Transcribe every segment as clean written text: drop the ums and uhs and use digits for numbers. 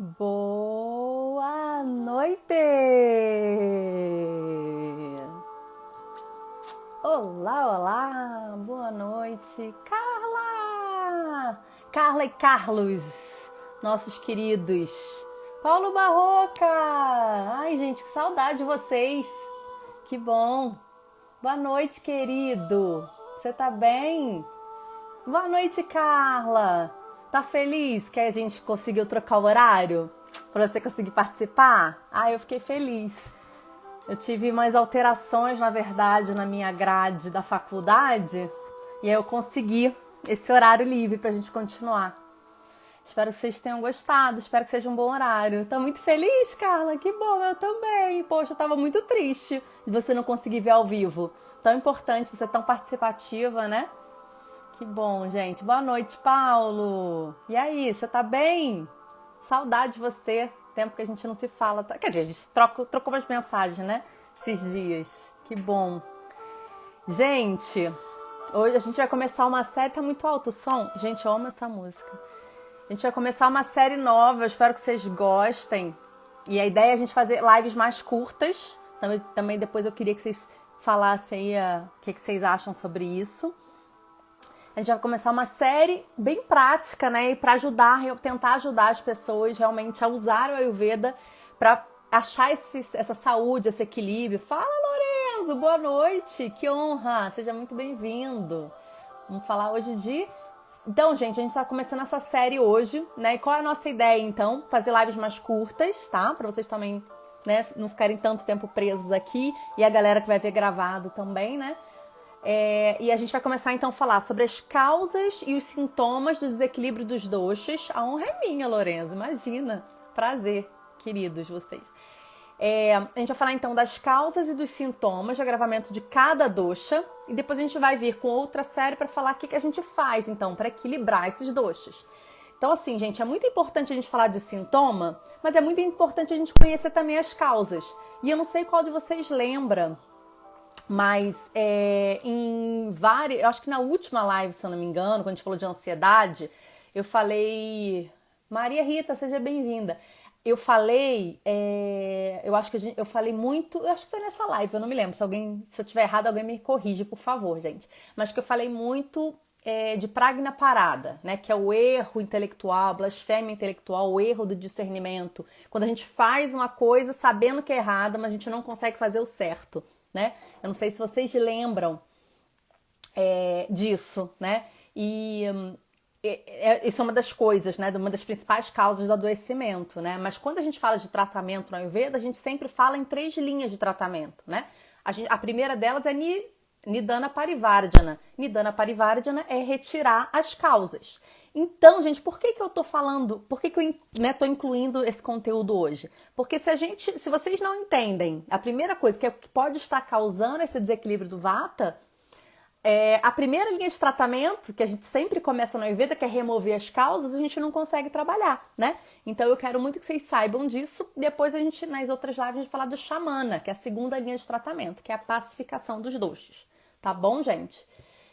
Boa noite! Olá, olá! Boa noite, Carla! Carla e Carlos, nossos queridos. Paulo Barroca! Ai, gente, que saudade de vocês! Que bom! Boa noite, querido! Você tá bem? Boa noite, Carla! Tá feliz que a gente conseguiu trocar o horário? Pra você conseguir participar? Ah, eu fiquei feliz. Eu tive umas alterações, na verdade, na minha grade da faculdade. E aí eu consegui esse horário livre pra gente continuar. Espero que vocês tenham gostado, espero que seja um bom horário. Tá muito feliz, Carla? Que bom, eu também. Poxa, eu tava muito triste de você não conseguir ver ao vivo. Tão importante, você é tão participativa, né? Que bom, gente. Boa noite, Paulo. E aí, você tá bem? Saudade de você. Tempo que a gente não se fala. Quer dizer, a gente trocou umas mensagens, né? Esses dias. Que bom. Gente, hoje a gente vai começar uma série. Tá muito alto o som? Gente, eu amo essa música. A gente vai começar uma série nova. Eu espero que vocês gostem. E a ideia é a gente fazer lives mais curtas. Também depois eu queria que vocês falassem aí o que vocês acham sobre isso. A gente vai começar uma série bem prática, né? E para tentar ajudar as pessoas realmente a usar o Ayurveda para achar essa saúde, esse equilíbrio. Fala, Lorenzo, boa noite, que honra, seja muito bem-vindo. Vamos falar hoje de... Então, gente, a gente está começando essa série hoje, né? E qual é a nossa ideia, então? Fazer lives mais curtas, tá? Para vocês também, né, não ficarem tanto tempo presos aqui. E a galera que vai ver gravado também, né? E a gente vai começar então a falar sobre as causas e os sintomas do desequilíbrio dos doshas. A honra é minha, Lorenzo, imagina. Prazer, queridos vocês. A gente vai falar então das causas e dos sintomas de agravamento de cada dosha. E depois a gente vai vir com outra série para falar o que a gente faz então para equilibrar esses doshas. Então assim, gente, é muito importante a gente falar de sintoma, mas é muito importante a gente conhecer também as causas. E eu não sei qual de vocês lembra, mas eu acho que na última live, se eu não me engano, quando a gente falou de ansiedade, eu falei... Maria Rita, seja bem-vinda. Eu falei, eu falei muito, eu acho que foi nessa live, eu não me lembro, se eu tiver errado, alguém me corrige, por favor, gente. Mas que eu falei muito de pragna parada, né? Que é o erro intelectual, blasfêmia intelectual, o erro do discernimento. Quando a gente faz uma coisa sabendo que é errada, mas a gente não consegue fazer o certo, né? Eu não sei se vocês lembram disso, né? E isso é uma das coisas, né? Uma das principais causas do adoecimento, né? Mas quando a gente fala de tratamento no Ayurveda, a gente sempre fala em 3 linhas de tratamento, né? A primeira delas é Nidana Parivardhana. Nidana Parivardhana é retirar as causas. Então, gente, por que eu tô falando, por que eu tô incluindo esse conteúdo hoje? Porque se vocês não entendem a primeira coisa que pode estar causando esse desequilíbrio do Vata, a primeira linha de tratamento, que a gente sempre começa no Ayurveda, que é remover as causas, a gente não consegue trabalhar, né? Então eu quero muito que vocês saibam disso. Depois nas outras lives, a gente vai falar do Shamana, que é a segunda linha de tratamento, que é a pacificação dos doshas. Tá bom, gente?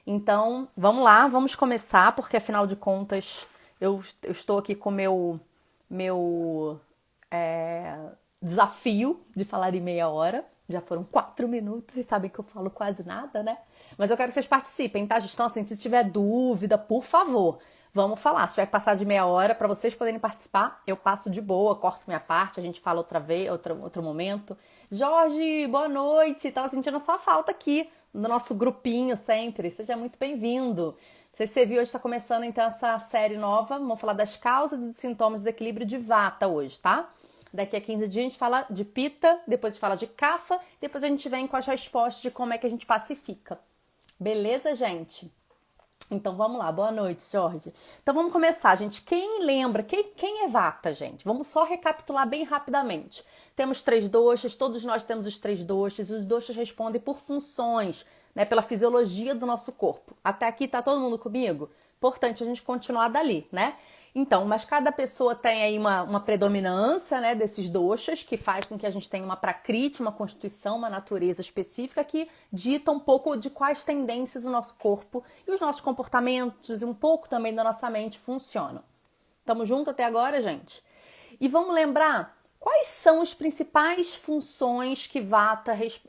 Então, vamos lá, vamos começar, porque afinal de contas, eu estou aqui com o meu desafio de falar em meia hora. Já foram 4 minutos, vocês sabem que eu falo quase nada, né? Mas eu quero que vocês participem, tá? Então, assim, se tiver dúvida, por favor, vamos falar. Se tiver que passar de meia hora, para vocês poderem participar, eu passo de boa, corto minha parte, a gente fala outra vez, outro momento. Jorge, boa noite. Tava sentindo só falta aqui no nosso grupinho sempre. Seja muito bem-vindo. Não sei se você viu, hoje está começando então essa série nova. Vamos falar das causas e dos sintomas de desequilíbrio de Vata hoje, tá? Daqui a 15 dias a gente fala de Pitta, depois a gente fala de Kapha, depois a gente vem com as respostas de como é que a gente pacifica. Beleza, gente? Então vamos lá, boa noite, Jorge. Então vamos começar, gente. Quem lembra, quem é Vata, gente? Vamos só recapitular bem rapidamente. Temos 3 doshas, todos nós temos os 3 doshas, os doshas respondem por funções, né, pela fisiologia do nosso corpo. Até aqui tá todo mundo comigo? Importante a gente continuar dali, né? Então, mas cada pessoa tem aí uma predominância, né, desses doshas, que faz com que a gente tenha uma prakriti, uma constituição, uma natureza específica que dita um pouco de quais tendências o nosso corpo e os nossos comportamentos e um pouco também da nossa mente funcionam. Tamo junto até agora, gente? E vamos lembrar quais são as principais funções que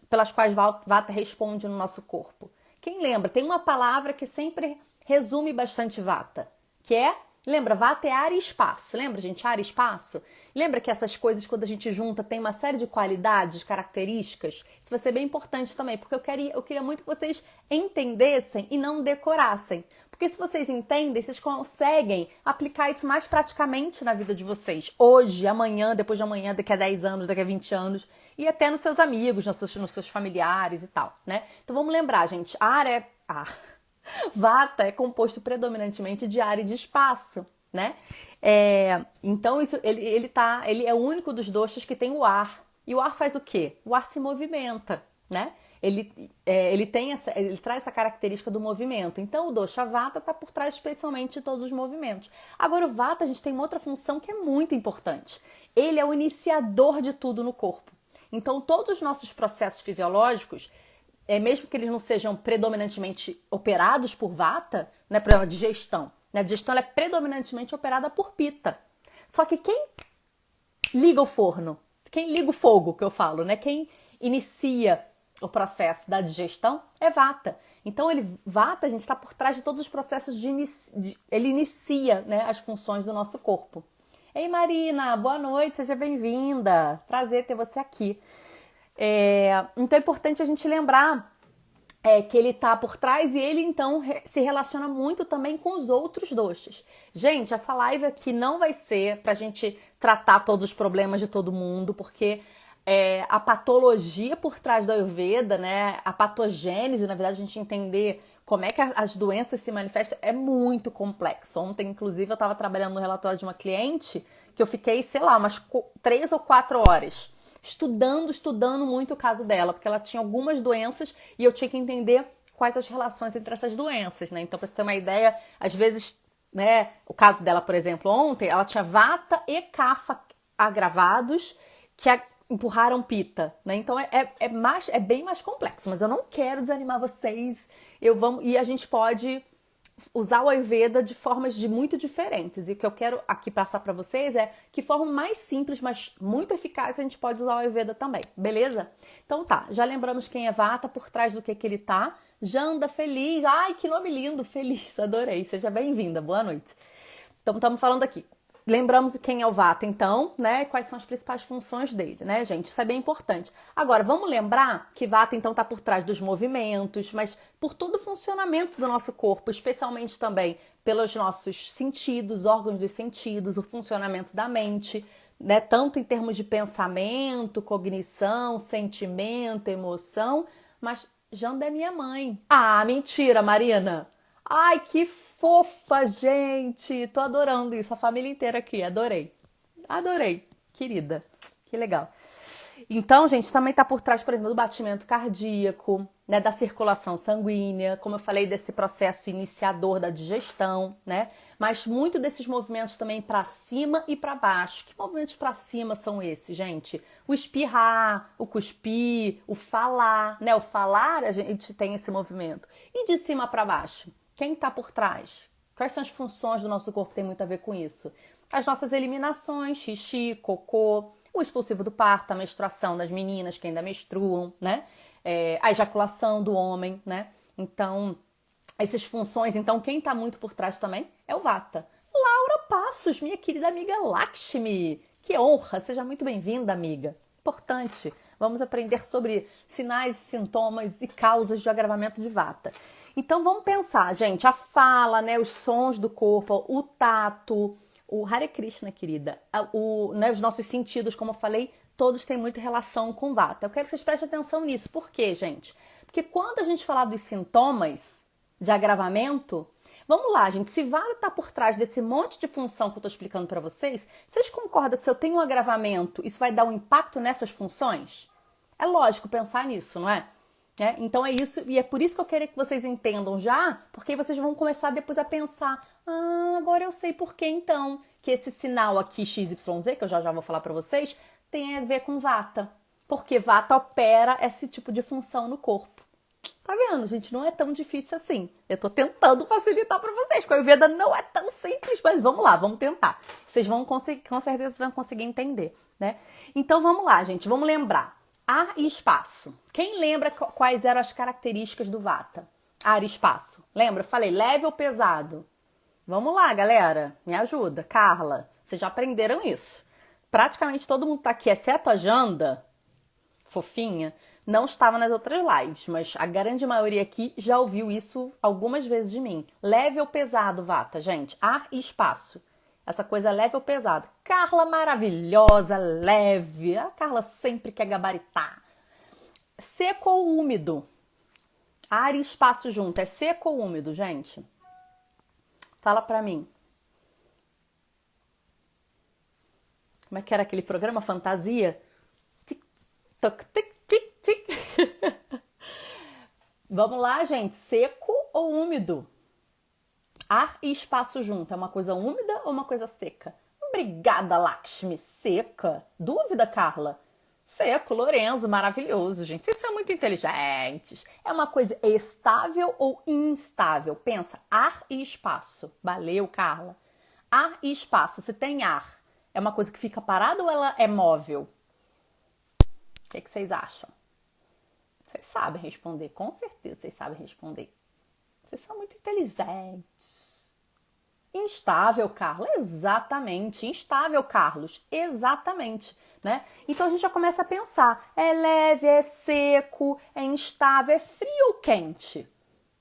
pelas quais Vata responde no nosso corpo. Quem lembra? Tem uma palavra que sempre resume bastante Vata, que é, lembra, Vata é ar e espaço. Lembra, gente? Ar e espaço? Lembra que essas coisas, quando a gente junta, tem uma série de qualidades, características? Isso vai ser bem importante também, porque eu queria muito que vocês entendessem e não decorassem. Porque se vocês entendem, vocês conseguem aplicar isso mais praticamente na vida de vocês. Hoje, amanhã, depois de amanhã, daqui a 10 anos, daqui a 20 anos, e até nos seus amigos, nos seus familiares e tal, né? Então vamos lembrar, gente, ar é ar. Vata é composto predominantemente de ar e de espaço, né? Então ele é o único dos doshas que tem o ar. E o ar faz o quê? O ar se movimenta, né? Ele traz essa característica do movimento. Então o dosha Vata está por trás especialmente de todos os movimentos. Agora o Vata, a gente tem uma outra função que é muito importante. Ele é o iniciador de tudo no corpo. Então todos os nossos processos fisiológicos, mesmo que eles não sejam predominantemente operados por Vata, né, por exemplo, a digestão. A digestão ela é predominantemente operada por Pitta. Só que quem liga o forno, quem liga o fogo, que eu falo, né, quem inicia o processo da digestão é Vata. Então, Vata, a gente está por trás de todos os processos ele inicia, né, as funções do nosso corpo. Ei, Marina, boa noite, seja bem-vinda. Prazer ter você aqui. Então é importante a gente lembrar que ele está por trás e ele então se relaciona muito também com os outros doshas. Gente, essa live aqui não vai ser pra gente tratar todos os problemas de todo mundo, porque a patologia por trás do Ayurveda, né, a patogênese, na verdade, a gente entender como é que as doenças se manifestam é muito complexo. Ontem, inclusive, eu estava trabalhando no relatório de uma cliente que eu fiquei, sei lá, umas 3 ou 4 horas estudando muito o caso dela, porque ela tinha algumas doenças e eu tinha que entender quais as relações entre essas doenças, né? Então, para você ter uma ideia, às vezes, né, o caso dela, por exemplo, ontem, ela tinha Vata e Kapha agravados que empurraram Pitta, né? Então, é bem mais complexo, mas eu não quero desanimar vocês. E a gente pode usar o Ayurveda de formas muito diferentes. E o que eu quero aqui passar para vocês é que forma mais simples, mas muito eficaz a gente pode usar o Ayurveda também, beleza? Então tá, já lembramos quem é Vata, por trás do que ele tá. Janda, feliz. Ai, que nome lindo, feliz, adorei. Seja bem-vinda, boa noite. Então estamos falando aqui. Lembramos quem é o Vata, então, né? Quais são as principais funções dele, né, gente? Isso é bem importante. Agora, vamos lembrar que Vata, então, está por trás dos movimentos, mas por todo o funcionamento do nosso corpo, especialmente também pelos nossos sentidos, órgãos dos sentidos, o funcionamento da mente, né? Tanto em termos de pensamento, cognição, sentimento, emoção, mas Janda é minha mãe. Ah, mentira, Marina! Ai, que fofa, gente! Tô adorando isso, a família inteira aqui, adorei. Adorei, querida, que legal. Então, gente, também tá por trás, por exemplo, do batimento cardíaco, né, da circulação sanguínea, como eu falei, desse processo iniciador da digestão, né? Mas muito desses movimentos também para cima e para baixo. Que movimentos para cima são esses, gente? O espirrar, o cuspir, o falar, né? O falar, a gente tem esse movimento. E de cima para baixo? Quem está por trás? Quais são as funções do nosso corpo que tem muito a ver com isso? As nossas eliminações, xixi, cocô, o expulsivo do parto, a menstruação das meninas que ainda menstruam, né? A ejaculação do homem, né? Então, essas funções, então, quem está muito por trás também é o Vata. Laura Passos, minha querida amiga Lakshmi. Que honra, seja muito bem-vinda, amiga. Importante, vamos aprender sobre sinais, sintomas e causas de agravamento de Vata. Então vamos pensar, gente, a fala, né, os sons do corpo, o tato, o Hare Krishna, querida, né, os nossos sentidos, como eu falei, todos têm muita relação com Vata. Eu quero que vocês prestem atenção nisso. Por quê, gente? Porque quando a gente falar dos sintomas de agravamento, vamos lá, gente, se Vata está por trás desse monte de função que eu estou explicando para vocês, vocês concordam que se eu tenho um agravamento, isso vai dar um impacto nessas funções? É lógico pensar nisso, não é? Então é isso, e é por isso que eu quero que vocês entendam já, porque vocês vão começar depois a pensar, agora eu sei por que então que esse sinal aqui XYZ, que eu já vou falar para vocês, tem a ver com Vata. Porque Vata opera esse tipo de função no corpo, Tá vendo, gente? Não é tão difícil assim. Eu tô tentando facilitar pra vocês, porque a Ayurveda não é tão simples, mas vamos lá, vamos tentar. Vocês vão conseguir, com certeza vão conseguir entender, né? Então vamos lá, gente, vamos lembrar. Ar e espaço. Quem lembra quais eram as características do Vata? Ar e espaço. Lembra? Eu falei leve ou pesado? Vamos lá, galera. Me ajuda. Carla, vocês já aprenderam isso. Praticamente todo mundo tá aqui, exceto a Janda, fofinha, não estava nas outras lives, mas a grande maioria aqui já ouviu isso algumas vezes de mim. Leve ou pesado, Vata, gente? Ar e espaço. Essa coisa leve ou pesado. Carla maravilhosa, leve. A Carla sempre quer gabaritar. Seco ou úmido? Ar e espaço junto. É seco ou úmido, gente? Fala pra mim. Como é que era aquele programa? Fantasia? Tic, toc, tic, tic, tic. Vamos lá, gente. Seco ou úmido? Ar e espaço junto. É uma coisa úmida ou uma coisa seca? Obrigada, Lakshmi. Seca? Dúvida, Carla? Seco, Lorenzo, maravilhoso, gente. Vocês são muito inteligentes. É uma coisa estável ou instável? Pensa, ar e espaço. Valeu, Carla. Ar e espaço. Se tem ar, é uma coisa que fica parada ou ela é móvel? O que vocês acham? Vocês sabem responder, com certeza vocês sabem responder. Vocês são muito inteligentes. Instável, Carla, exatamente. Instável, Carlos, exatamente. Né? Então a gente já começa a pensar, é leve, é seco, é instável, é frio ou quente?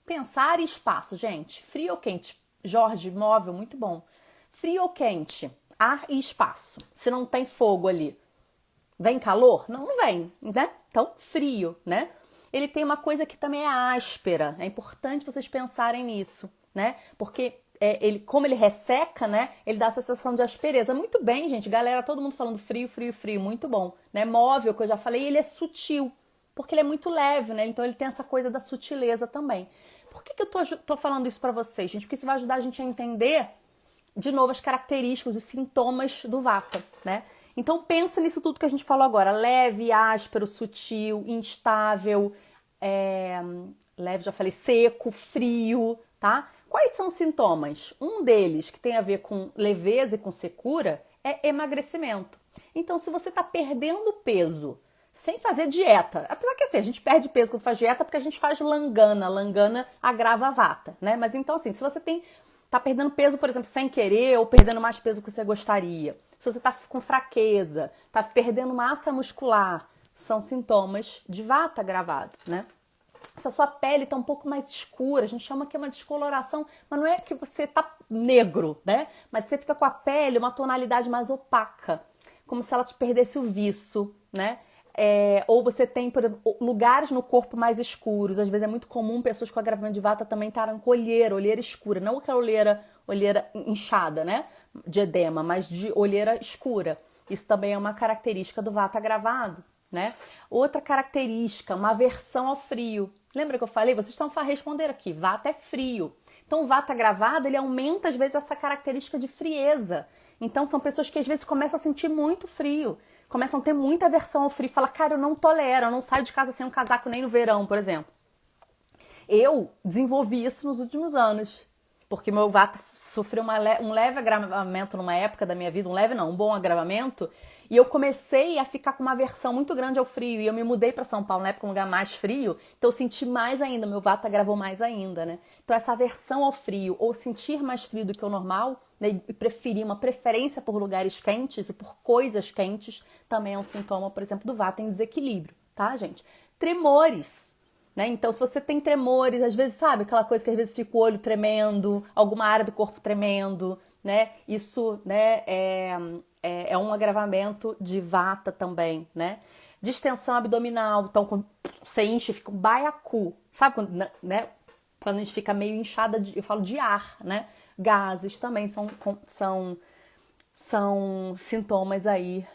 Pensar e espaço, gente, frio ou quente? Jorge, móvel, muito bom. Frio ou quente? Ar e espaço. Se não tem fogo ali, vem calor? Não, não vem, né? Então, frio, né? Ele tem uma coisa que também é áspera. É importante vocês pensarem nisso, né? Porque como ele resseca, né? Ele dá a sensação de aspereza. Muito bem, gente. Galera, todo mundo falando frio, frio, frio. Muito bom, né? Móvel, que eu já falei, ele é sutil. Porque ele é muito leve, né? Então ele tem essa coisa da sutileza também. Por que eu tô falando isso pra vocês, gente? Porque isso vai ajudar a gente a entender, de novo, as características, os sintomas do Vata, né? Então pensa nisso tudo que a gente falou agora. Leve, áspero, sutil, instável, leve, já falei, seco, frio, tá? Quais são os sintomas? Um deles, que tem a ver com leveza e com secura, é emagrecimento. Então, se você tá perdendo peso sem fazer dieta, apesar que assim, a gente perde peso quando faz dieta porque a gente faz langana. Langana agrava a Vata, né? Mas então assim, se você tá perdendo peso, por exemplo, sem querer ou perdendo mais peso que você gostaria, se você tá com fraqueza, tá perdendo massa muscular, são sintomas de Vata agravado, né? Se a sua pele tá um pouco mais escura, a gente chama que é uma descoloração, mas não é que você tá negro, né? Mas você fica com a pele uma tonalidade mais opaca, como se ela te perdesse o viço, né? Ou você tem, por exemplo, lugares no corpo mais escuros. Às vezes é muito comum pessoas com agravamento de Vata também estarem com olheira escura. Não aquela olheira inchada, né? De edema, mas de olheira escura. Isso também é uma característica do Vata agravado, né? Outra característica, uma aversão ao frio. Lembra que eu falei? Vocês estão a responder aqui. Vata é frio. Então o Vata agravado, ele aumenta às vezes essa característica de frieza. Então são pessoas que às vezes começam a sentir muito frio. Começam a ter muita aversão ao frio. Fala, cara, eu não tolero, eu não saio de casa sem um casaco nem no verão, por exemplo. Eu desenvolvi isso nos últimos anos, porque meu Vata sofreu um leve agravamento numa época da minha vida, um bom agravamento, e eu comecei a ficar com uma aversão muito grande ao frio, e eu me mudei para São Paulo na época, um lugar mais frio, então eu senti mais ainda, meu Vata agravou mais ainda, né? Então essa aversão ao frio, ou sentir mais frio do que o normal, né, e preferir uma preferência por lugares quentes e por coisas quentes, também é um sintoma, por exemplo, do Vata em desequilíbrio, tá, gente? Tremores, né? Então, se você tem tremores, às vezes, sabe, aquela coisa que às vezes fica o olho tremendo, alguma área do corpo tremendo, né? Isso, né, é um agravamento de Vata também, né? Distensão abdominal, então quando você enche, fica um baiacu, sabe quando, né? Quando a gente fica meio inchada, eu falo de ar, né? Gases também são sintomas aí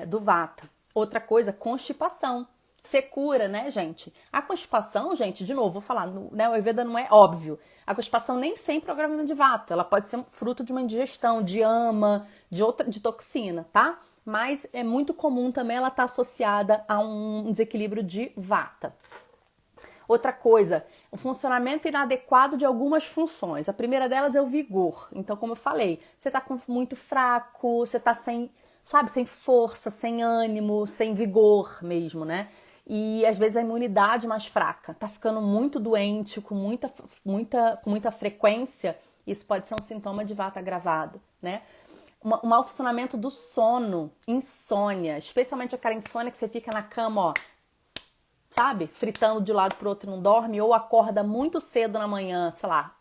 do Vata. Outra coisa, constipação. Secura, né, gente? A constipação, gente, de novo, vou falar, né, o Ayurveda não é óbvio. A constipação nem sempre é um agravamento de Vata. Ela pode ser fruto de uma indigestão, de ama, de toxina, tá? Mas é muito comum também ela estar associada a um desequilíbrio de Vata. Outra coisa, o funcionamento inadequado de algumas funções. A primeira delas é o vigor. Então, como eu falei, você tá muito fraco, você tá sem, sabe, sem força, sem ânimo, sem vigor mesmo, né? E às vezes a imunidade mais fraca, tá ficando muito doente, com muita frequência, isso pode ser um sintoma de vata agravado, né? Um mau funcionamento do sono, insônia, especialmente aquela insônia que você fica na cama, ó, sabe? Fritando de um lado pro outro e não dorme, ou acorda muito cedo na manhã, sei lá,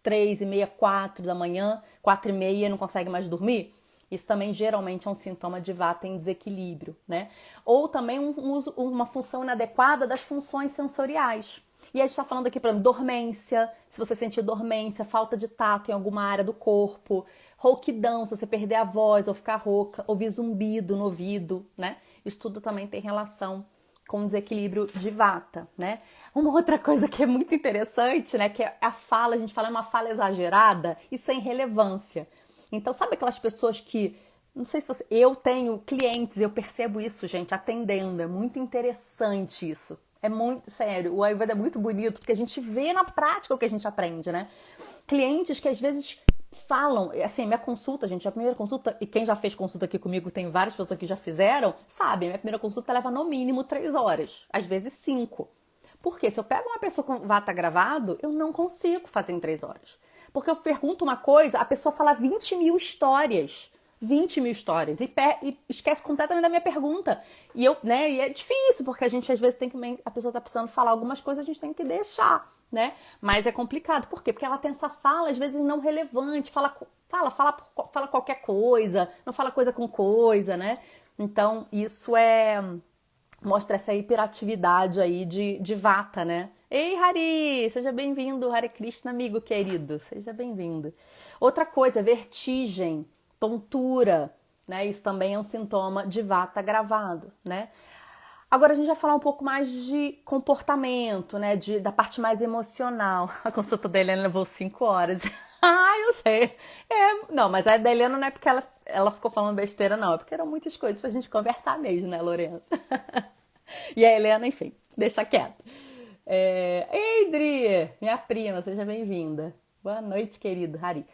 3h30, 4 da manhã, 4h30 e não consegue mais dormir. Isso também geralmente é um sintoma de vata em desequilíbrio, né? Ou também uma função inadequada das funções sensoriais. E a gente está falando aqui, por exemplo, dormência, se você sentir dormência, falta de tato em alguma área do corpo, rouquidão, se você perder a voz ou ficar rouca, ouvir zumbido no ouvido, né? Isso tudo também tem relação com desequilíbrio de vata, né? Uma outra coisa que é muito interessante, né, que é a fala, a gente fala uma fala exagerada e sem relevância. Então, sabe aquelas pessoas que, não sei se você, eu tenho clientes, eu percebo isso, gente, atendendo, é muito interessante isso. É muito sério, o Ayurveda é muito bonito porque a gente vê na prática o que a gente aprende, né? Clientes que às vezes falam, assim, minha consulta, gente, a primeira consulta, e quem já fez consulta aqui comigo, tem várias pessoas que já fizeram, sabe, minha primeira consulta leva no mínimo 3 horas, às vezes 5. Porque se eu pego uma pessoa com vata gravado, eu não consigo fazer em 3 horas. Porque eu pergunto uma coisa, a pessoa fala 20 mil histórias. 20 mil histórias. E esquece completamente da minha pergunta. E e é difícil, porque a gente às vezes tem que. A pessoa tá precisando falar algumas coisas, a gente tem que deixar, né? Mas é complicado. Por quê? Porque ela tem essa fala, às vezes, não relevante, fala qualquer coisa, não fala coisa com coisa, né? Então, isso mostra essa hiperatividade aí de vata, né? Ei, Hari! Seja bem-vindo, Hare Krishna, amigo querido. Seja bem-vindo. Outra coisa, vertigem, tontura, né? Isso também é um sintoma de vata agravado, né? Agora a gente vai falar um pouco mais de comportamento, né? Da parte mais emocional. A consulta da Helena levou 5 horas. Ah, eu sei. Não, mas a da Helena não é porque ela ficou falando besteira, não. É porque eram muitas coisas pra gente conversar mesmo, né, Lourenço? E a Helena, enfim, deixa quieto. Ei, Dri, minha prima, seja bem-vinda. Boa noite, querido Hari.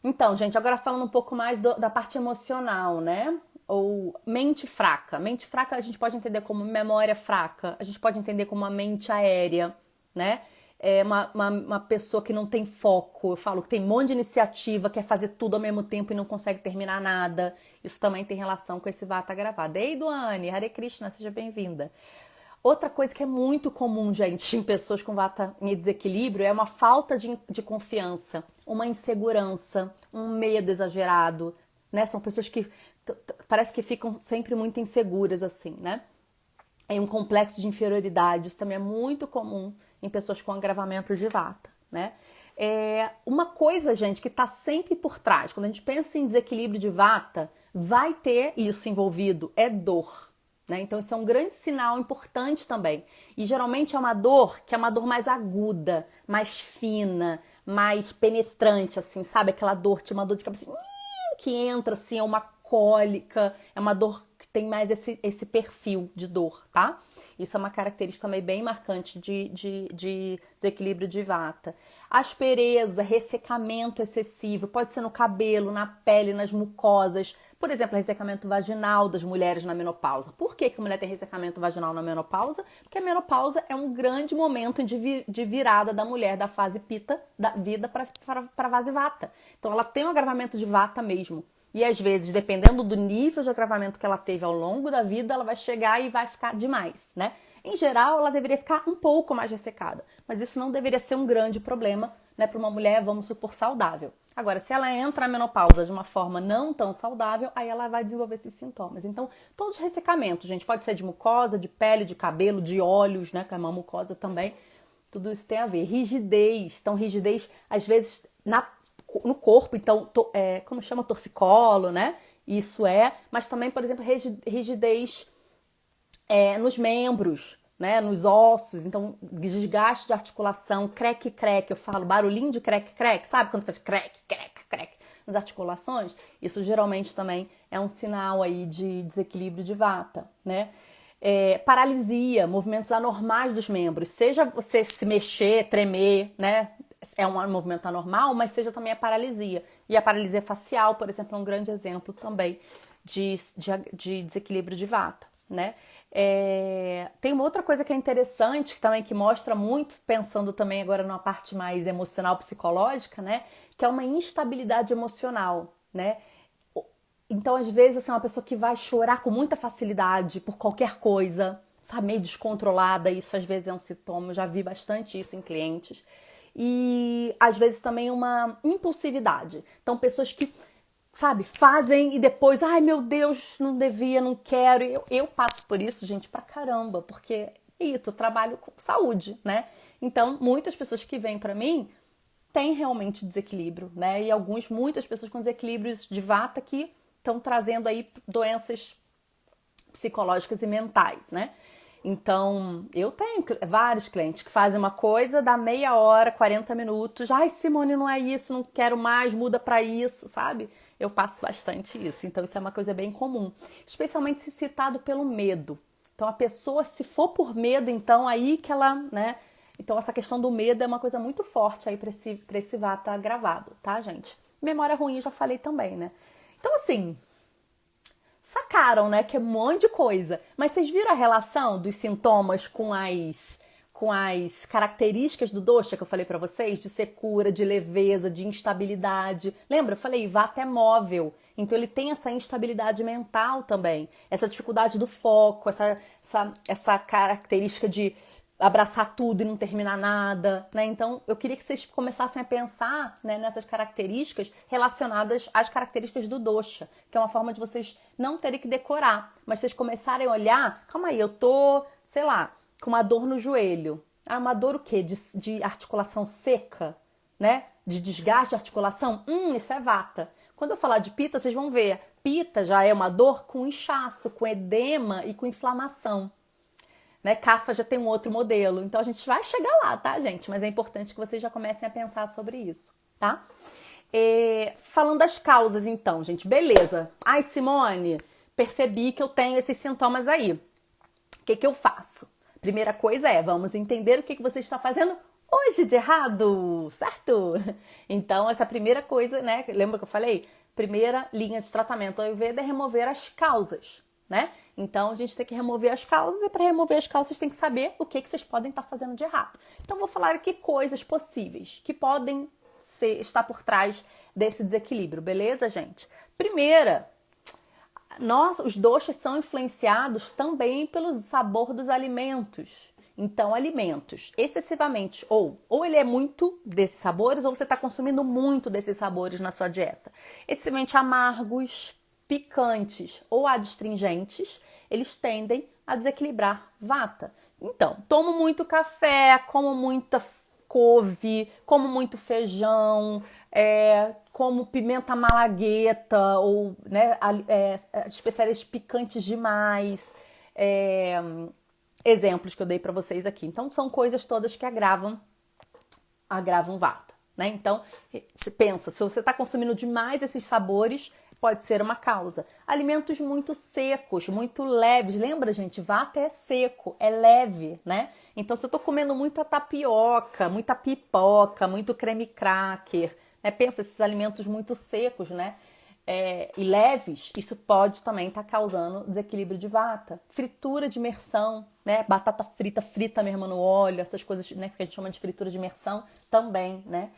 Então, gente, agora falando um pouco mais da parte emocional, né? Ou mente fraca. Mente fraca a gente pode entender como memória fraca, a gente pode entender como uma mente aérea, né? É uma pessoa que não tem foco, eu falo que tem um monte de iniciativa, quer fazer tudo ao mesmo tempo e não consegue terminar nada. Isso também tem relação com esse vata gravado. Ei, Duane, Hare Krishna, seja bem-vinda. Outra coisa que é muito comum, gente, em pessoas com vata em desequilíbrio é uma falta de confiança, uma insegurança, um medo exagerado, né? São pessoas que parece que ficam sempre muito inseguras, assim, né? É um complexo de inferioridade, isso também é muito comum em pessoas com agravamento de vata, né? Uma coisa, gente, que está sempre por trás, quando a gente pensa em desequilíbrio de vata, vai ter isso envolvido, é dor. Né? Então isso é um grande sinal importante também. E geralmente é uma dor que é uma dor mais aguda, mais fina, mais penetrante, assim, sabe? Aquela dor, tinha uma dor de cabeça que entra, assim, é uma cólica, é uma dor que tem mais esse perfil de dor, tá? Isso é uma característica também bem marcante de desequilíbrio de vata. Aspereza, ressecamento excessivo, pode ser no cabelo, na pele, nas mucosas. Por exemplo, ressecamento vaginal das mulheres na menopausa. Por que a mulher tem ressecamento vaginal na menopausa? Porque a menopausa é um grande momento de virada da mulher da fase pita da vida para a fase vata. Então ela tem um agravamento de vata mesmo. E às vezes, dependendo do nível de agravamento que ela teve ao longo da vida, ela vai chegar e vai ficar demais, né? Em geral, ela deveria ficar um pouco mais ressecada. Mas isso não deveria ser um grande problema, né, para uma mulher, vamos supor, saudável. Agora, se ela entra na menopausa de uma forma não tão saudável, aí ela vai desenvolver esses sintomas. Então, todos os ressecamentos, gente, pode ser de mucosa, de pele, de cabelo, de olhos, né, que é uma mucosa também. Tudo isso tem a ver. Rigidez. Então, rigidez, às vezes, no corpo. Então, como chama? Torcicolo, né? Isso mas também, por exemplo, rigidez nos membros, né, nos ossos, então desgaste de articulação, creque, eu falo barulhinho de creque, sabe quando faz creque nas articulações? Isso geralmente também é um sinal aí de desequilíbrio de vata, né? Paralisia, movimentos anormais dos membros, seja você se mexer, tremer, né? É um movimento anormal, mas seja também a paralisia. E a paralisia facial, por exemplo, é um grande exemplo também de desequilíbrio de vata, né? Tem uma outra coisa que é interessante, também que mostra muito, pensando também agora numa parte mais emocional, psicológica, né? Que é uma instabilidade emocional, né? Então, às vezes, assim, uma pessoa que vai chorar com muita facilidade por qualquer coisa, sabe, meio descontrolada, isso às vezes é um sintoma, eu já vi bastante isso em clientes. E às vezes também uma impulsividade. Então, pessoas que, sabe, fazem e depois, ai meu Deus, não devia, não quero. Eu passo por isso, gente, pra caramba, porque é isso, eu trabalho com saúde, né? Então, muitas pessoas que vêm pra mim têm realmente desequilíbrio, né? E muitas pessoas com desequilíbrios de vata que estão trazendo aí doenças psicológicas e mentais, né? Então, eu tenho vários clientes que fazem uma coisa, dá meia hora, 40 minutos. Ai, Simone, não é isso, não quero mais, muda pra isso, sabe? Eu passo bastante isso. Então, isso é uma coisa bem comum. Especialmente se citado pelo medo. Então, a pessoa, se for por medo, então aí que ela, né? Então, essa questão do medo é uma coisa muito forte aí pra esse vata gravado, tá, gente? Memória ruim, já falei também, né? Então, assim, sacaram, né, que é um monte de coisa. Mas vocês viram a relação dos sintomas com as características do dosha que eu falei pra vocês? De secura, de leveza, de instabilidade. Lembra? Eu falei, vata é móvel. Então ele tem essa instabilidade mental também. Essa dificuldade do foco, essa característica de abraçar tudo e não terminar nada, né? Então, eu queria que vocês começassem a pensar, né, nessas características relacionadas às características do dosha, que é uma forma de vocês não terem que decorar, mas vocês começarem a olhar, calma aí, eu tô, sei lá, com uma dor no joelho. Ah, uma dor o quê? De articulação seca, né? De desgaste de articulação? Isso é vata. Quando eu falar de pita, vocês vão ver, pita já é uma dor com inchaço, com edema e com inflamação. Né? Kapha já tem um outro modelo. Então a gente vai chegar lá, tá, gente? Mas é importante que vocês já comecem a pensar sobre isso, tá? Falando das causas, então, gente, beleza. Ai, Simone, percebi que eu tenho esses sintomas aí. O que eu faço? Primeira coisa vamos entender o que você está fazendo hoje de errado, certo? Então, essa primeira coisa, né? Lembra que eu falei? Primeira linha de tratamento Ayurveda é remover as causas, né? Então, a gente tem que remover as causas e para remover as causas, vocês têm que saber o que vocês podem estar fazendo de errado. Então, vou falar aqui coisas possíveis que podem estar por trás desse desequilíbrio, beleza, gente? Primeira, os doshas são influenciados também pelo sabor dos alimentos. Então, alimentos excessivamente, ou ele é muito desses sabores, ou você está consumindo muito desses sabores na sua dieta. Excessivamente amargos, picantes ou adstringentes, eles tendem a desequilibrar vata. Então, tomo muito café, como muita couve, como muito feijão, como pimenta malagueta ou, né, especiarias picantes demais. Exemplos que eu dei para vocês aqui. Então, são coisas todas que agravam vata, né? Então, você pensa, se você está consumindo demais esses sabores, pode ser uma causa. Alimentos muito secos, muito leves. Lembra, gente? Vata é seco, é leve, né? Então, se eu tô comendo muita tapioca, muita pipoca, muito creme cracker, né? Pensa, esses alimentos muito secos, né? E leves, isso pode também estar causando desequilíbrio de vata. Fritura de imersão, né? Batata frita mesmo no óleo, essas coisas, né, que a gente chama de fritura de imersão também, né?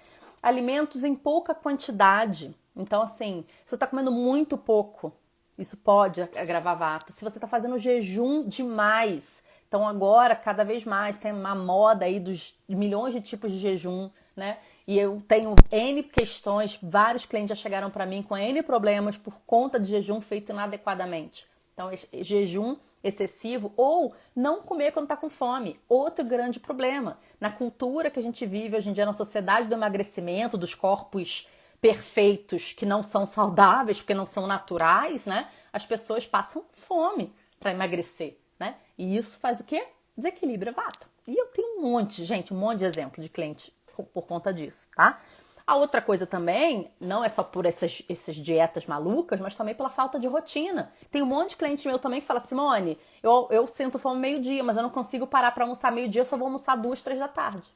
Alimentos em pouca quantidade. Então, assim, se você está comendo muito pouco, isso pode agravar vata. Se você está fazendo jejum demais, então agora, cada vez mais, tem uma moda aí dos milhões de tipos de jejum, né? E eu tenho N questões, vários clientes já chegaram para mim com N problemas por conta de jejum feito inadequadamente. Então, jejum excessivo ou não comer quando está com fome. Outro grande problema. Na cultura que a gente vive hoje em dia, na sociedade do emagrecimento, dos corpos perfeitos que não são saudáveis, porque não são naturais, né? As pessoas passam fome para emagrecer, né? E isso faz o quê? Desequilibra vata. E eu tenho um monte de exemplo de cliente por conta disso, tá? A outra coisa também, não é só por essas dietas malucas, mas também pela falta de rotina. Tem um monte de cliente meu também que fala, Simone, eu sinto fome meio-dia, mas eu não consigo parar para almoçar meio-dia, eu só vou almoçar 2, 3 da tarde.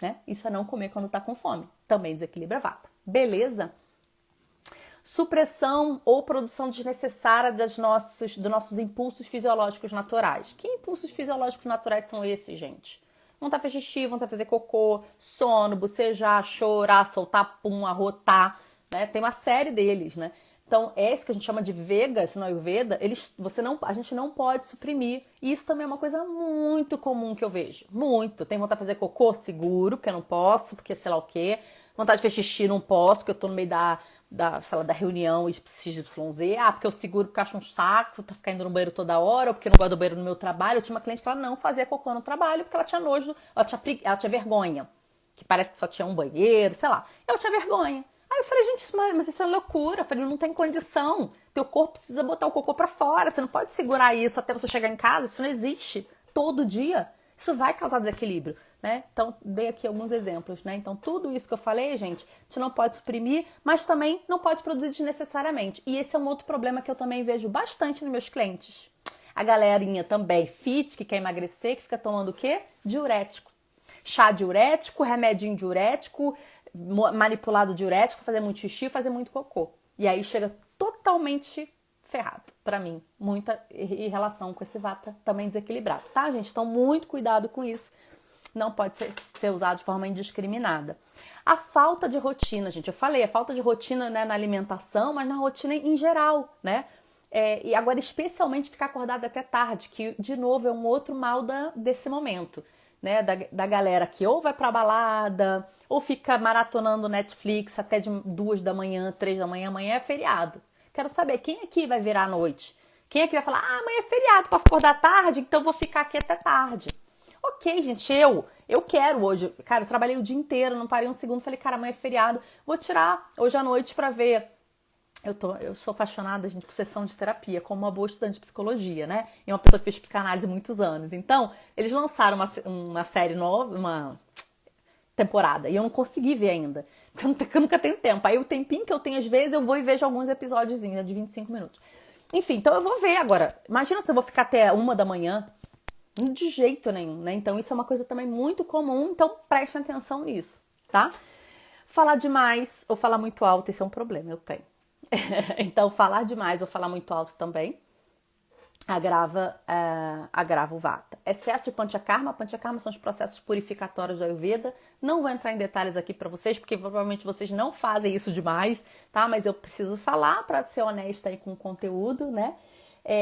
Né? Isso é não comer quando tá com fome. Também desequilibra a vata. Beleza? Supressão ou produção desnecessária dos nossos impulsos fisiológicos naturais. Que impulsos fisiológicos naturais são esses, gente? Vontade de fazer xixi, vontade de fazer cocô, sono, bocejar, chorar, soltar pum, arrotar, né? Tem uma série deles, né? Então, esse que a gente chama de Vegas no Ayurveda, a gente não pode suprimir. E isso também é uma coisa muito comum que eu vejo. Muito. Tem vontade de fazer cocô, seguro, porque eu não posso, porque sei lá o quê. Vontade de fazer xixi, não posso, porque eu tô no meio sei lá, da reunião XYZ. Ah, porque eu seguro porque eu acho um saco, tá ficando no banheiro toda hora, ou porque eu não gosto do banheiro no meu trabalho. Eu tinha uma cliente que ela não fazia cocô no trabalho, porque ela tinha nojo, ela tinha vergonha. Que parece que só tinha um banheiro, sei lá. Ela tinha vergonha. Aí eu falei, gente, mas isso é loucura. Eu falei, não tem condição. Teu corpo precisa botar o cocô pra fora. Você não pode segurar isso até você chegar em casa. Isso não existe. Todo dia. Isso vai causar desequilíbrio, né? Então, dei aqui alguns exemplos, né? Então, tudo isso que eu falei, gente, a gente não pode suprimir, mas também não pode produzir desnecessariamente. E esse é um outro problema que eu também vejo bastante nos meus clientes. A galerinha também fit, que quer emagrecer, que fica tomando o quê? Diurético. Chá diurético, remedinho diurético, manipulado diurético, fazer muito xixi, fazer muito cocô. E aí chega totalmente ferrado, pra mim. Muita em relação com esse vata também desequilibrado, tá, gente? Então, muito cuidado com isso. Não pode ser usado de forma indiscriminada. A falta de rotina, gente. Eu falei, a falta de rotina, né, na alimentação, mas na rotina em geral, né? E agora, especialmente, ficar acordado até tarde, que, de novo, é um outro mal desse momento, né? Da galera que ou vai pra balada, ou fica maratonando Netflix até de 2 da manhã, 3 da manhã. Amanhã é feriado. Quero saber, quem aqui vai virar à noite? Quem aqui vai falar, amanhã é feriado, posso acordar tarde, então vou ficar aqui até tarde. Ok, gente, eu quero hoje. Cara, eu trabalhei o dia inteiro, não parei um segundo. Falei, cara, amanhã é feriado. Vou tirar hoje à noite pra ver. Eu sou apaixonada, gente, por sessão de terapia, como uma boa estudante de psicologia, né? E uma pessoa que fez psicanálise há muitos anos. Então, eles lançaram uma série nova, uma temporada. E eu não consegui ver ainda. Porque eu nunca tenho tempo. Aí o tempinho que eu tenho, às vezes, eu vou e vejo alguns episódios de 25 minutos. Enfim, então eu vou ver agora. Imagina se eu vou ficar até 1 da manhã. De jeito nenhum, né? Então isso é uma coisa também muito comum, então prestem atenção nisso, tá? Falar demais ou falar muito alto, esse é um problema, eu tenho. Então falar demais ou falar muito alto também agrava o vata. Excesso de panchakarma. Panchakarma são os processos purificatórios da Ayurveda. Não vou entrar em detalhes aqui para vocês, porque provavelmente vocês não fazem isso demais, tá? Mas eu preciso falar para ser honesta aí com o conteúdo, né?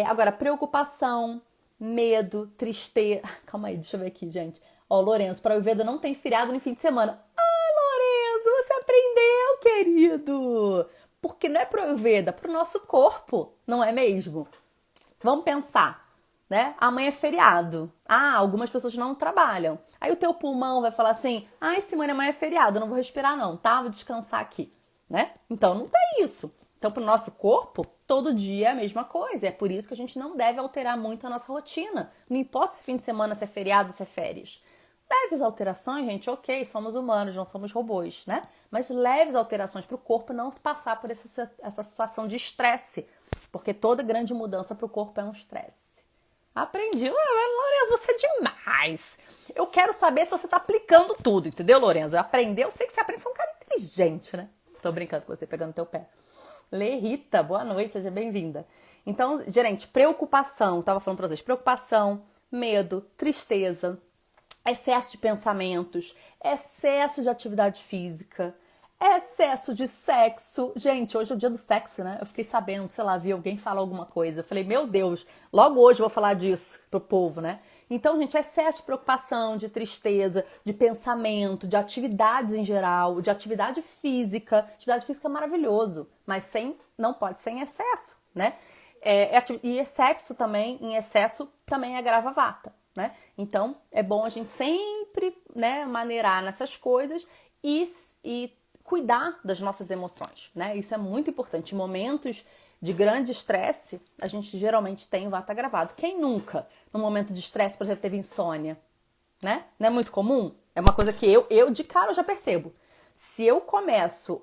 Agora, preocupação, medo, tristeza... Calma aí, deixa eu ver aqui, gente. Ó, Lourenço, para o Ayurveda não tem feriado no fim de semana. Ah, Lourenço, você aprendeu, querido! Porque não é para o Ayurveda, é para o nosso corpo, não é mesmo? Vamos pensar, né? Amanhã é feriado. Ah, algumas pessoas não trabalham. Aí o teu pulmão vai falar assim, ai, Simone, amanhã é feriado, eu não vou respirar não, tá? Vou descansar aqui, né? Então não tem isso. Então, para o nosso corpo, todo dia é a mesma coisa. É por isso que a gente não deve alterar muito a nossa rotina. Não importa se é fim de semana, se é feriado, se é férias. Leves alterações, gente, ok, somos humanos, não somos robôs, né? Mas leves alterações para o corpo não se passar por essa situação de estresse. Porque toda grande mudança para o corpo é um estresse. Aprendi. Lourenço, você é demais. Eu quero saber se você está aplicando tudo, entendeu, Lourenço? Eu sei que você aprende, você é um cara inteligente, né? Tô brincando com você, pegando teu pé. Lê Rita, boa noite, seja bem-vinda. Então, gente, preocupação, tava falando pra vocês, preocupação, medo, tristeza, excesso de pensamentos, excesso de atividade física, excesso de sexo. Gente, hoje é o dia do sexo, né? Eu fiquei sabendo, sei lá, vi alguém falar alguma coisa. Eu falei, meu Deus, logo hoje eu vou falar disso pro povo, né? Então, gente, excesso de preocupação, de tristeza, de pensamento, de atividades em geral, de atividade física. Atividade física é maravilhoso, mas não pode ser em excesso, né? E sexo também, em excesso, também agrava vata, né? Então, é bom a gente sempre, né, maneirar nessas coisas e cuidar das nossas emoções, né? Isso é muito importante. Em momentos de grande estresse, a gente geralmente tem o vata agravado. Quem nunca, num momento de estresse, por exemplo, teve insônia, né? Não é muito comum? É uma coisa que eu de cara eu já percebo. Se eu começo,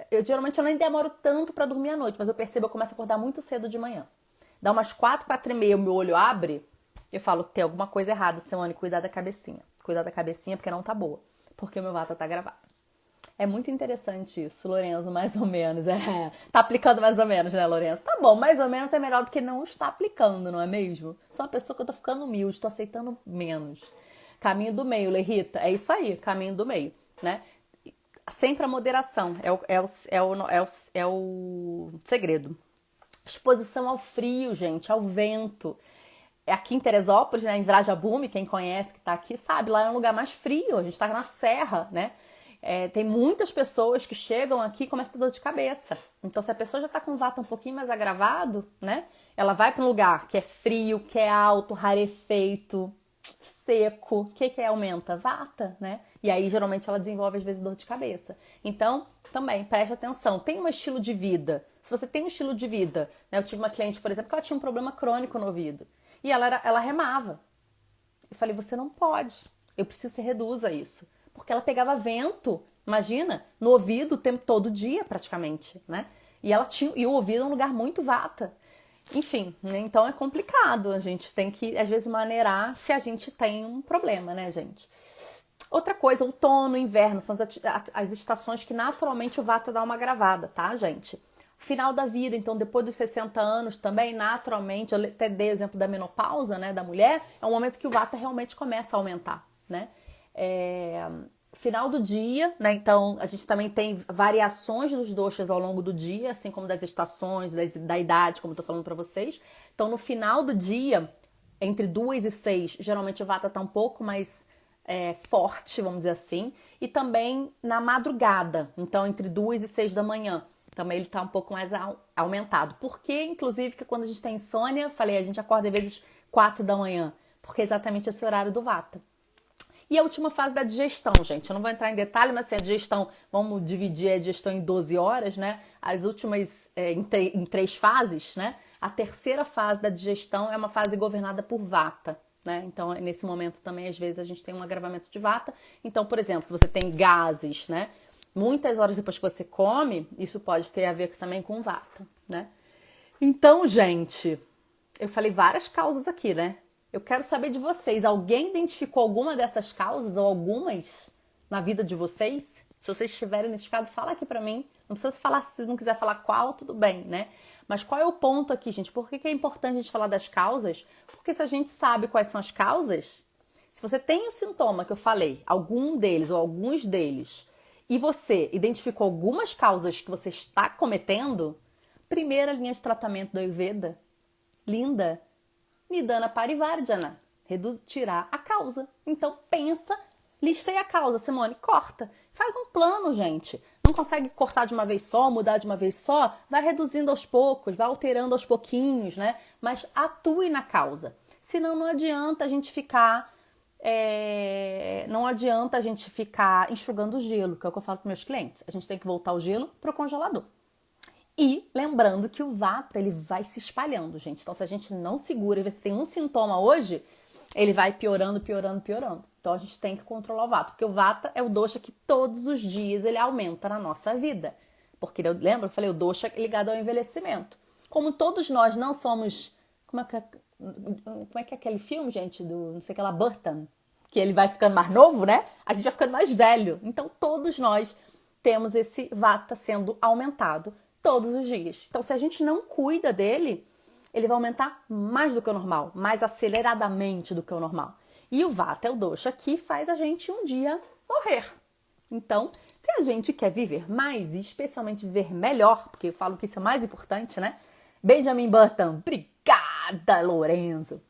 eu geralmente eu nem demoro tanto pra dormir à noite, mas eu percebo que eu começo a acordar muito cedo de manhã. Dá umas 4h, 4h30, o meu olho abre, eu falo que tem alguma coisa errada, Simone, cuidar da cabecinha. Cuidar da cabecinha porque não tá boa, porque o meu vata tá gravado. É muito interessante isso, Lorenzo, mais ou menos. Tá aplicando mais ou menos, né, Lorenzo? Tá bom, mais ou menos é melhor do que não estar aplicando, não é mesmo? Sou uma pessoa que eu tô ficando humilde, tô aceitando menos. Caminho do meio, Lerita, é isso aí, caminho do meio, né? Sempre a moderação é o segredo. Exposição ao frio, gente, ao vento. Aqui em Teresópolis, né, em Vrajabume, quem conhece que tá aqui sabe, lá é um lugar mais frio, a gente tá na serra, né? Tem muitas pessoas que chegam aqui e começam a ter dor de cabeça. Então, se a pessoa já tá com vata um pouquinho mais agravado, né? Ela vai para um lugar que é frio, que é alto, rarefeito, seco. O que aumenta? Vata, né? E aí, geralmente, ela desenvolve, às vezes, dor de cabeça. Então, também, preste atenção. Tem um estilo de vida. Se você tem um estilo de vida, né? Eu tive uma cliente, por exemplo, que ela tinha um problema crônico no ouvido. E ela remava. Eu falei, você não pode. Eu preciso que você reduza isso. Porque ela pegava vento, imagina, no ouvido o tempo todo dia, praticamente, né? E o ouvido é um lugar muito vata. Enfim, né? Então é complicado. A gente tem que, às vezes, maneirar se a gente tem um problema, né, gente? Outra coisa, outono, inverno, são as estações que naturalmente o vata dá uma gravada, tá, gente? Final da vida, então depois dos 60 anos também, naturalmente, eu até dei o exemplo da menopausa, né, da mulher, é um momento que o vata realmente começa a aumentar, né? Final do dia, né? Então a gente também tem variações dos doshas ao longo do dia, assim como das estações, da idade, como eu tô falando para vocês. Então no final do dia, entre 2 e 6, geralmente o vata tá um pouco mais forte, vamos dizer assim. E também na madrugada, então entre 2 e 6 da manhã, também ele tá um pouco mais aumentado. Porque, inclusive, que quando a gente tem insônia, falei, a gente acorda às vezes 4 da manhã, porque é exatamente esse horário do vata. E a última fase da digestão, gente. Eu não vou entrar em detalhe, mas assim, a digestão, vamos dividir a digestão em 12 horas, né? As últimas em 3 fases, né? A terceira fase da digestão é uma fase governada por vata, né? Então, nesse momento também, às vezes, a gente tem um agravamento de vata. Então, por exemplo, se você tem gases, né? Muitas horas depois que você come, isso pode ter a ver também com vata, né? Então, gente, eu falei várias causas aqui, né? Eu quero saber de vocês. Alguém identificou alguma dessas causas ou algumas na vida de vocês? Se vocês tiverem identificado, fala aqui pra mim. Não precisa falar, se não quiser falar qual, tudo bem, né? Mas qual é o ponto aqui, gente? Por que é importante a gente falar das causas? Porque se a gente sabe quais são as causas, se você tem o sintoma que eu falei, algum deles ou alguns deles, e você identificou algumas causas que você está cometendo, primeira linha de tratamento do Ayurveda, linda, Nidana Parivardhana, tirar a causa. Então pensa, listei a causa, Simone, corta. Faz um plano, gente. Não consegue cortar de uma vez só, mudar de uma vez só, vai reduzindo aos poucos, vai alterando aos pouquinhos, né? Mas atue na causa. Senão não adianta a gente ficar enxugando o gelo, que é o que eu falo para meus clientes. A gente tem que voltar o gelo pro congelador. E lembrando que o vata, ele vai se espalhando, gente. Então, se a gente não segura e você tem um sintoma hoje, ele vai piorando, piorando, piorando. Então, a gente tem que controlar o vata. Porque o vata é o dosha que todos os dias ele aumenta na nossa vida. Porque, eu falei, o dosha é ligado ao envelhecimento. Como todos nós não somos... Como é que é aquele filme, gente? Do, não sei o que lá, Burton. Que ele vai ficando mais novo, né? A gente vai ficando mais velho. Então, todos nós temos esse vata sendo aumentado todos os dias. Então, se a gente não cuida dele, ele vai aumentar mais do que o normal, mais aceleradamente do que o normal. E o vata é o dosha que faz a gente um dia morrer. Então, se a gente quer viver mais e especialmente viver melhor, porque eu falo que isso é mais importante, né? Benjamin Button, obrigada, Lorenzo.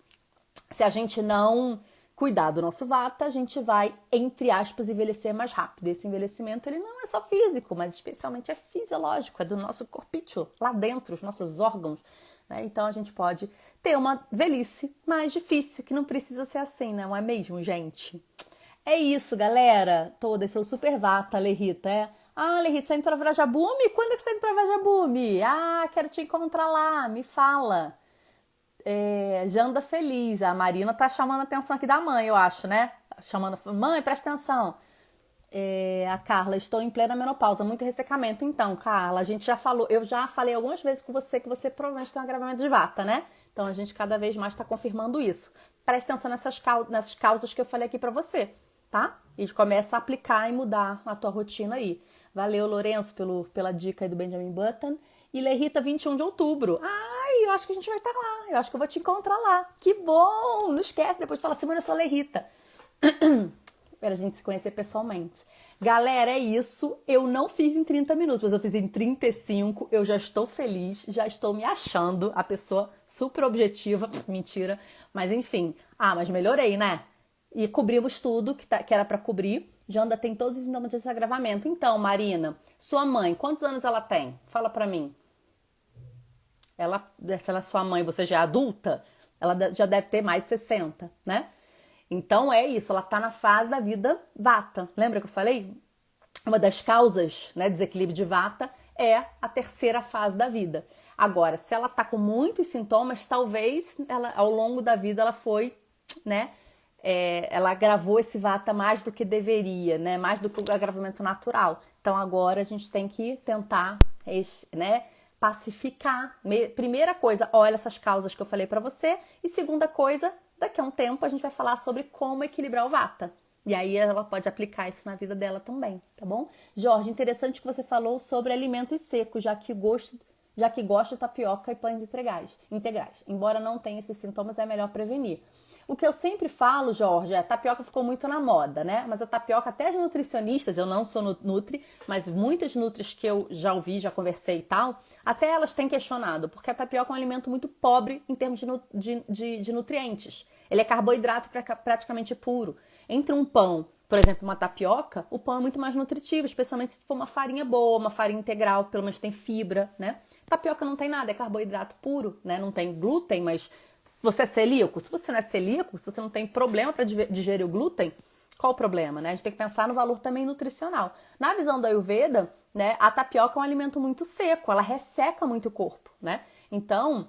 Se a gente não cuidar do nosso vata, a gente vai, entre aspas, envelhecer mais rápido. Esse envelhecimento, ele não é só físico, mas especialmente é fisiológico, é do nosso corpício, lá dentro, os nossos órgãos, né? Então, a gente pode ter uma velhice mais difícil, que não precisa ser assim, não é mesmo, gente? É isso, galera. Toda, sou super vata, Lerita, Ah, Lerita, você tá indo pra Vrajabume? Quando é que você tá indo pra Vrajabume? Ah, quero te encontrar lá, me fala. Janda feliz. A Marina tá chamando a atenção aqui da mãe, eu acho, né? Chamando, mãe, presta atenção. A Carla, estou em plena menopausa, muito ressecamento. Então, Carla, a gente já falou, eu já falei algumas vezes com você que você provavelmente tem um agravamento de vata, né? Então a gente cada vez mais está confirmando isso. Presta atenção nessas causas que eu falei aqui pra você, tá? E começa a aplicar e mudar a tua rotina aí. Valeu, Lourenço, pela dica aí do Benjamin Button. E Lerita, 21 de outubro. Ai, eu acho que a gente vai estar lá. Eu acho que eu vou te encontrar lá. Que bom! Não esquece, depois de falar, semana eu sou Lerita. Pra gente se conhecer pessoalmente. Galera, é isso. Eu não fiz em 30 minutos, mas eu fiz em 35. Eu já estou feliz, já estou me achando a pessoa super objetiva. Mentira. Mas enfim. Mas melhorei, né? E cobrimos tudo que era pra cobrir. Janda tem todos os sintomas de desagravamento. Então, Marina, sua mãe, quantos anos ela tem? Fala pra mim. Se ela é sua mãe, você já é adulta, ela já deve ter mais de 60, né? Então é isso, ela tá na fase da vida vata. Lembra que eu falei? Uma das causas, né, desequilíbrio de vata é a terceira fase da vida. Agora, se ela tá com muitos sintomas, talvez ao longo da vida ela foi, né? Ela agravou esse vata mais do que deveria, né? Mais do que o agravamento natural. Então agora a gente tem que tentar, né, pacificar. Primeira coisa, olha essas causas que eu falei pra você. E segunda coisa, daqui a um tempo a gente vai falar sobre como equilibrar o vata. E aí ela pode aplicar isso na vida dela também, tá bom? Jorge, interessante que você falou sobre alimentos secos, já que gosto de tapioca e pães integrais. Embora não tenha esses sintomas, é melhor prevenir. O que eu sempre falo, Jorge, a tapioca ficou muito na moda, né? Mas a tapioca, até as nutricionistas, eu não sou nutri, mas muitas nutris que eu já ouvi, já conversei e tal, até elas têm questionado, porque a tapioca é um alimento muito pobre em termos de nutrientes. Ele é carboidrato praticamente puro. Entre um pão, por exemplo, uma tapioca, o pão é muito mais nutritivo, especialmente se for uma farinha boa, uma farinha integral, pelo menos tem fibra, né? Tapioca não tem nada, é carboidrato puro, né? Não tem glúten, mas você é celíaco? Se você não é celíaco, se você não tem problema para digerir o glúten, qual o problema, né? A gente tem que pensar no valor também nutricional. Na visão da Ayurveda, né, a tapioca é um alimento muito seco, ela resseca muito o corpo, né? Então,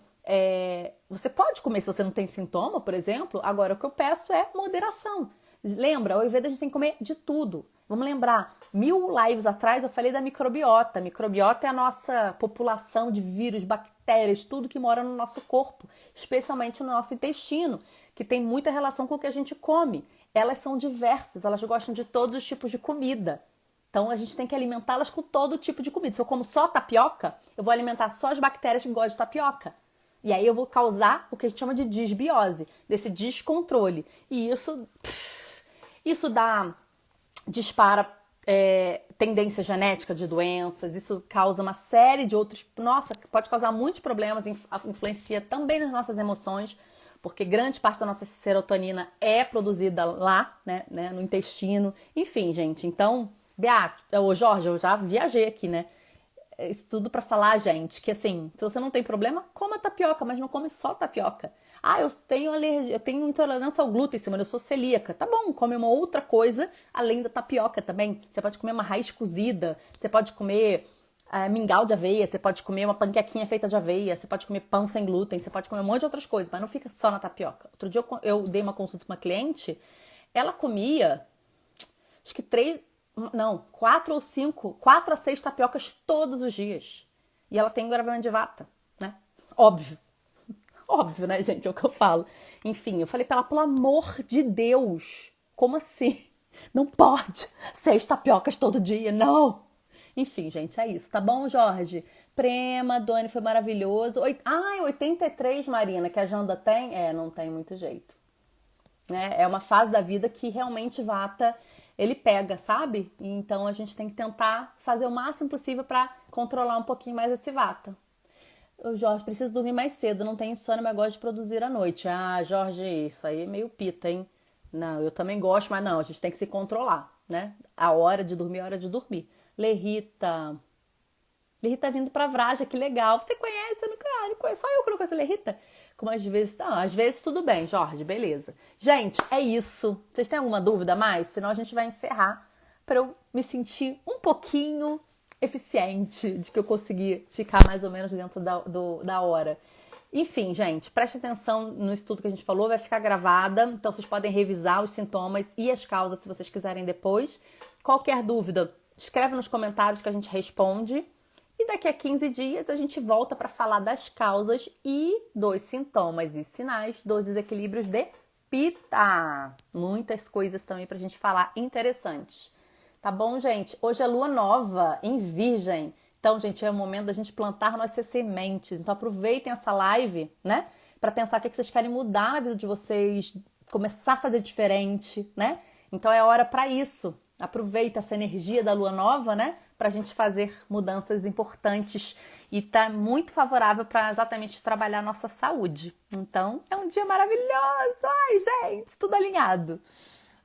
você pode comer se você não tem sintoma, por exemplo. Agora, o que eu peço é moderação. Lembra, o Ayurveda a gente tem que comer de tudo. Vamos lembrar, 1000 lives atrás eu falei da microbiota. A microbiota é a nossa população de vírus, bactérias, tudo que mora no nosso corpo, especialmente no nosso intestino, que tem muita relação com o que a gente come. Elas são diversas, elas gostam de todos os tipos de comida. Então a gente tem que alimentá-las com todo tipo de comida. Se eu como só tapioca, eu vou alimentar só as bactérias que gostam de tapioca. E aí eu vou causar o que a gente chama de disbiose, desse descontrole. E isso dispara tendência genética de doenças, isso causa uma série de outros... Nossa, pode causar muitos problemas, influencia também nas nossas emoções, porque grande parte da nossa serotonina é produzida lá, né, no intestino. Enfim, gente, então... Jorge, eu já viajei aqui, né? Isso tudo pra falar, gente, que assim, se você não tem problema, coma tapioca, mas não come só tapioca. Eu tenho alergia, eu tenho intolerância ao glúten, mas eu sou celíaca. Tá bom, come uma outra coisa além da tapioca também. Você pode comer uma raiz cozida, você pode comer mingau de aveia, você pode comer uma panquequinha feita de aveia, você pode comer pão sem glúten, você pode comer um monte de outras coisas, mas não fica só na tapioca. Outro dia eu dei uma consulta pra uma cliente, ela comia, acho que 4 a 6 tapiocas todos os dias. E ela tem agravamento de vata, né? Óbvio. Óbvio, né, gente? É o que eu falo. Enfim, eu falei pra ela, pelo amor de Deus, como assim? Não pode 6 tapiocas todo dia, não. Enfim, gente, é isso. Tá bom, Jorge? Prema, Doni, foi maravilhoso. 83, Marina, que a Janda tem? Não tem muito jeito. Né? É uma fase da vida que realmente vata, ele pega, sabe? Então a gente tem que tentar fazer o máximo possível pra controlar um pouquinho mais esse vata. Jorge, preciso dormir mais cedo, não tenho insônia, mas gosto de produzir à noite. Jorge, isso aí é meio pita, hein? Não, eu também gosto, mas não, a gente tem que se controlar, né? A hora de dormir é a hora de dormir. Lerita vindo pra Vraja, que legal. Você conhece? Eu não conheço. Só eu que não conheço a Lerita. Como às vezes... Não, às vezes tudo bem, Jorge, beleza. Gente, é isso. Vocês têm alguma dúvida a mais? Senão a gente vai encerrar pra eu me sentir um pouquinho eficiente de que eu consegui ficar mais ou menos dentro da hora. Enfim, gente, preste atenção no estudo que a gente falou, vai ficar gravada, então vocês podem revisar os sintomas e as causas se vocês quiserem depois. Qualquer dúvida, escreve nos comentários que a gente responde. E daqui a 15 dias a gente volta para falar das causas e dos sintomas e sinais dos desequilíbrios de Pitta. Muitas coisas também pra gente falar interessantes. Tá bom, gente? Hoje é lua nova em Virgem. Então, gente, é o momento da gente plantar nossas sementes. Então, aproveitem essa live, né? Para pensar o que vocês querem mudar na vida de vocês, começar a fazer diferente, né? Então, é hora para isso. Aproveita essa energia da lua nova, né? Pra gente fazer mudanças importantes e tá muito favorável para exatamente trabalhar a nossa saúde. Então, é um dia maravilhoso. Ai, gente, tudo alinhado.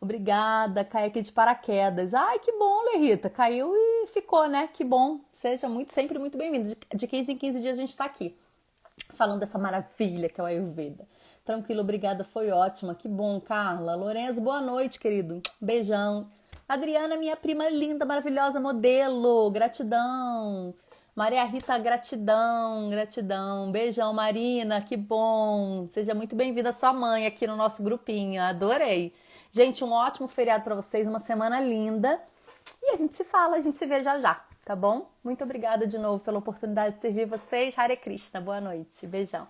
Obrigada, caí aqui de paraquedas. Ai, que bom, Lerita. Caiu e ficou, né? Que bom. Seja sempre muito bem-vindo. De 15 em 15 dias a gente tá aqui, falando dessa maravilha que é o Ayurveda. Tranquilo, obrigada, foi ótima. Que bom, Carla. Lorenzo, boa noite, querido. Beijão. Adriana, minha prima linda, maravilhosa, modelo. Gratidão. Maria Rita, gratidão, gratidão. Beijão, Marina, que bom. Seja muito bem-vinda sua mãe aqui no nosso grupinho. Adorei. Gente, um ótimo feriado para vocês, uma semana linda. E a gente se fala, a gente se vê já já, tá bom? Muito obrigada de novo pela oportunidade de servir vocês. Hare Krishna, boa noite. Beijão.